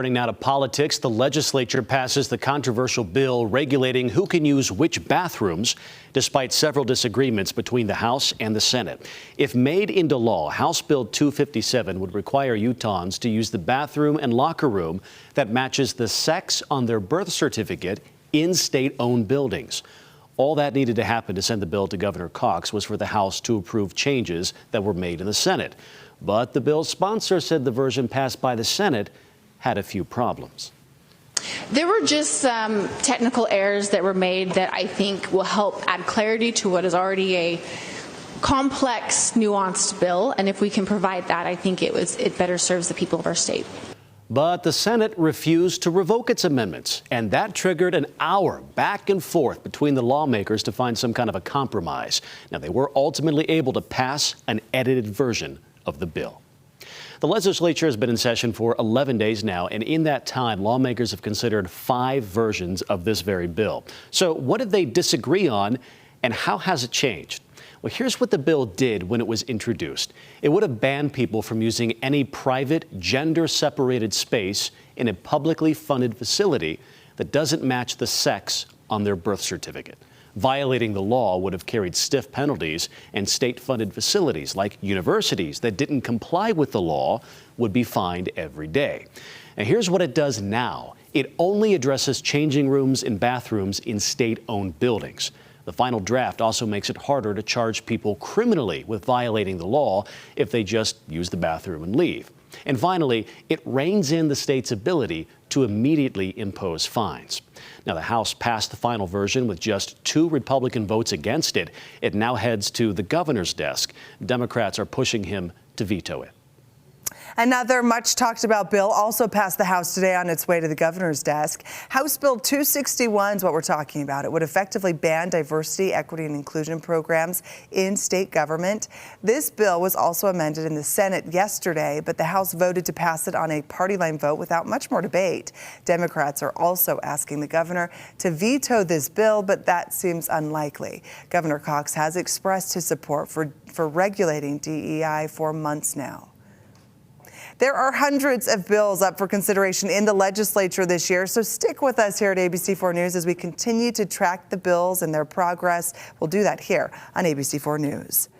Turning now to politics, the legislature passes the controversial bill regulating who can use which bathrooms, despite several disagreements between the House and the Senate. If made into law, House Bill 257 would require Utahns to use the bathroom and locker room that matches the sex on their birth certificate in state-owned buildings. All that needed to happen to send the bill to Governor Cox was for the House to approve changes that were made in the Senate. But the bill's sponsor said the version passed by the Senate had a few problems. There were just some technical errors that were made that I think will help add clarity to what is already a complex, nuanced bill. And if we can provide that, I think it better serves the people of our state. But the Senate refused to revoke its amendments, and that triggered an hour back and forth between the lawmakers to find some kind of a compromise. Now, they were ultimately able to pass an edited version of the bill. The legislature has been in session for 11 days now, and in that time, lawmakers have considered 5 versions of this very bill. So what did they disagree on, and how has it changed? Well, here's what the bill did when it was introduced. It would have banned people from using any private, gender-separated space in a publicly funded facility that doesn't match the sex on their birth certificate. Violating the law would have carried stiff penalties, and state-funded facilities like universities that didn't comply with the law would be fined every day. And here's what it does now. It only addresses changing rooms and bathrooms in state-owned buildings. The final draft also makes it harder to charge people criminally with violating the law if they just use the bathroom and leave. And finally, it reins in the state's ability to immediately impose fines. Now, the House passed the final version with just 2 Republican votes against it. It now heads to the governor's desk. Democrats are pushing him to veto it. Another much talked about bill also passed the House today on its way to the governor's desk. House Bill 261 is what we're talking about. It would effectively ban diversity, equity, and inclusion programs in state government. This bill was also amended in the Senate yesterday, but the House voted to pass it on a party line vote without much more debate. Democrats are also asking the governor to veto this bill, but that seems unlikely. Governor Cox has expressed his support for regulating DEI for months now. There are hundreds of bills up for consideration in the legislature this year, so stick with us here at ABC4 News as we continue to track the bills and their progress. We'll do that here on ABC4 News.